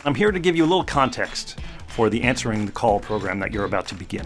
I'm here to give you a little context for the Answering the Call program that you're about to begin.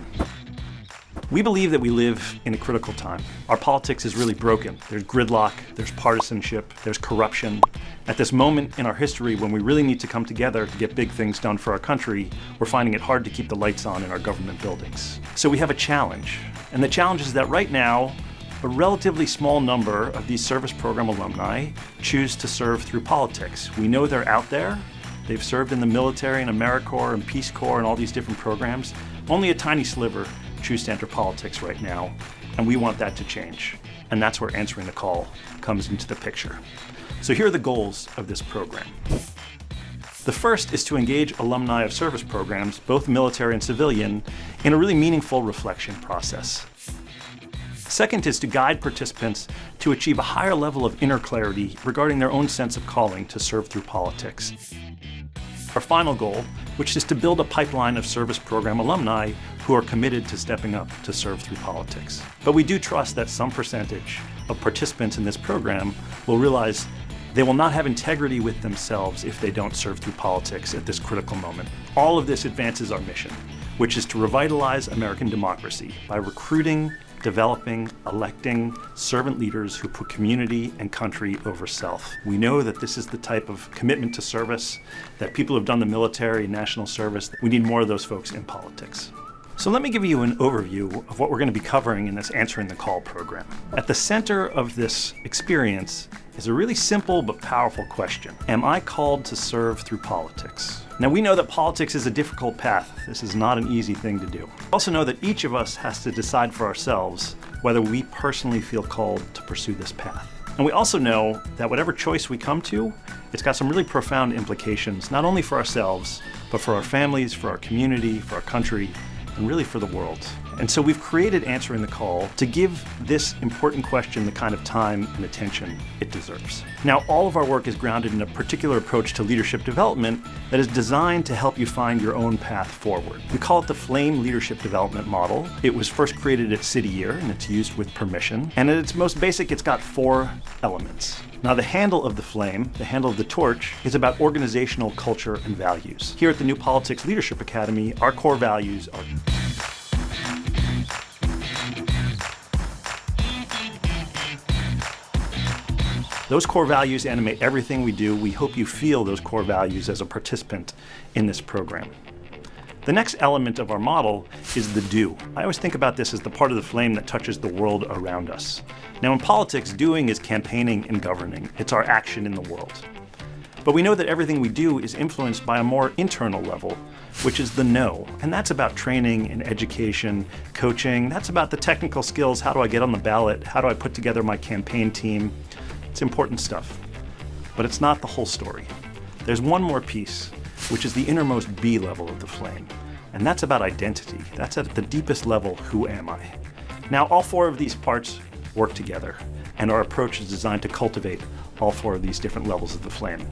We believe that we live in a critical time. Our politics is really broken. There's gridlock, there's partisanship, there's corruption. At this moment in our history when we really need to come together to get big things done for our country, we're finding it hard to keep the lights on in our government buildings. So we have a challenge. And the challenge is that right now, a relatively small number of these service program alumni choose to serve through politics. We know they're out there. They've served in the military and AmeriCorps and Peace Corps and all these different programs. Only a tiny sliver choose to enter politics right now, and we want that to change. And that's where Answering the Call comes into the picture. So here are the goals of this program. The first is to engage alumni of service programs, both military and civilian, in a really meaningful reflection process. Second is to guide participants to achieve a higher level of inner clarity regarding their own sense of calling to serve through politics. Our final goal, which is to build a pipeline of service program alumni who are committed to stepping up to serve through politics. But we do trust that some percentage of participants in this program will realize they will not have integrity with themselves if they don't serve through politics at this critical moment. All of this advances our mission, which is to revitalize American democracy by recruiting, developing, electing servant leaders who put community and country over self. We know that this is the type of commitment to service that people who've done the military and national service. We need more of those folks in politics. So let me give you an overview of what we're going to be covering in this Answering the Call program. At the center of this experience is a really simple but powerful question. Am I called to serve through politics? Now we know that politics is a difficult path. This is not an easy thing to do. We also know that each of us has to decide for ourselves whether we personally feel called to pursue this path. And we also know that whatever choice we come to, it's got some really profound implications, not only for ourselves, but for our families, for our community, for our country, and really for the world. And so we've created Answering the Call to give this important question the kind of time and attention it deserves. Now, all of our work is grounded in a particular approach to leadership development that is designed to help you find your own path forward. We call it the Flame Leadership Development Model. It was first created at City Year, and it's used with permission. And at its most basic, it's got 4 elements. Now, the handle of the flame, the handle of the torch, is about organizational culture and values. Here at the New Politics Leadership Academy, our core values are those core values animate everything we do. We hope you feel those core values as a participant in this program. The next element of our model is the do. I always think about this as the part of the flame that touches the world around us. Now in politics, doing is campaigning and governing. It's our action in the world. But we know that everything we do is influenced by a more internal level, which is the know. And that's about training and education, coaching. That's about the technical skills. How do I get on the ballot? How do I put together my campaign team? It's important stuff, but it's not the whole story. There's one more piece, which is the innermost B level of the flame, and that's about identity. That's at the deepest level, who am I? Now, all 4 of these parts work together, and our approach is designed to cultivate all 4 of these different levels of the flame.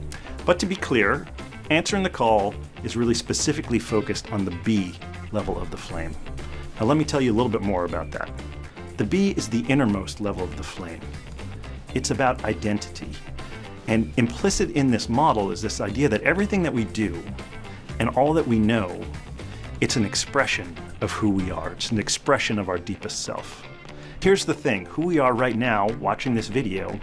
But to be clear, Answering the Call is really specifically focused on the B level of the flame. Now let me tell you a little bit more about that. The B is the innermost level of the flame. It's about identity. And implicit in this model is this idea that everything that we do and all that we know, it's an expression of who we are. It's an expression of our deepest self. Here's the thing, who we are right now, watching this video,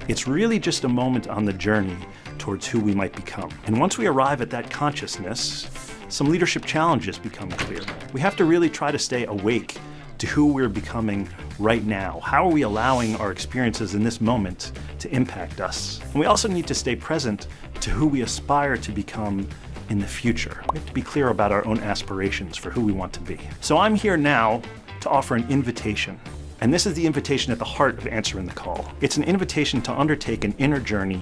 it's really just a moment on the journey towards who we might become. And once we arrive at that consciousness, some leadership challenges become clear. We have to really try to stay awake to who we're becoming right now. How are we allowing our experiences in this moment to impact us? And we also need to stay present to who we aspire to become in the future. We have to be clear about our own aspirations for who we want to be. So I'm here now to offer an invitation. And this is the invitation at the heart of Answering the Call. It's an invitation to undertake an inner journey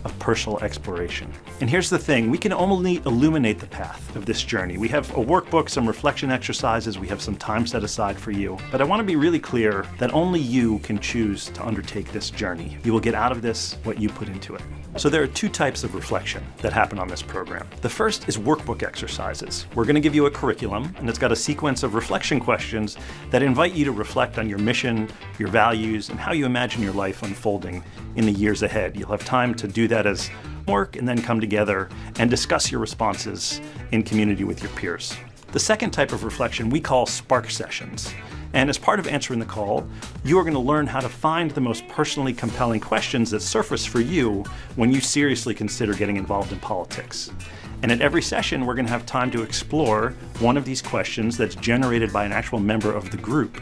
of personal exploration. And here's the thing, we can only illuminate the path of this journey. We have a workbook, some reflection exercises, we have some time set aside for you. But I want to be really clear that only you can choose to undertake this journey. You will get out of this what you put into it. So there are 2 types of reflection that happen on this program. The first is workbook exercises. We're going to give you a curriculum, and it's got a sequence of reflection questions that invite you to reflect on your mission, your values, and how you imagine your life unfolding in the years ahead. You'll have time to do that as work and then come together and discuss your responses in community with your peers. The second type of reflection we call Spark Sessions. And as part of answering the call, you are going to learn how to find the most personally compelling questions that surface for you when you seriously consider getting involved in politics. And at every session, we're going to have time to explore one of these questions that's generated by an actual member of the group.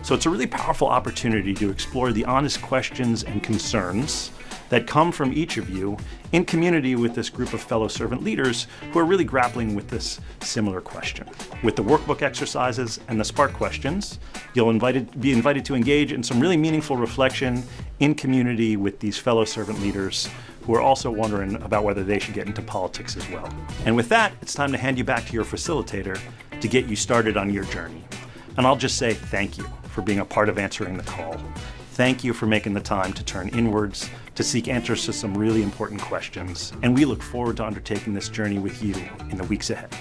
So it's a really powerful opportunity to explore the honest questions and concerns that come from each of you in community with this group of fellow servant leaders who are really grappling with this similar question. With the workbook exercises and the Spark questions, you'll be invited to engage in some really meaningful reflection in community with these fellow servant leaders who are also wondering about whether they should get into politics as well. And with that, it's time to hand you back to your facilitator to get you started on your journey. And I'll just say thank you for being a part of answering the call. Thank you for making the time to turn inwards, to seek answers to some really important questions. And we look forward to undertaking this journey with you in the weeks ahead.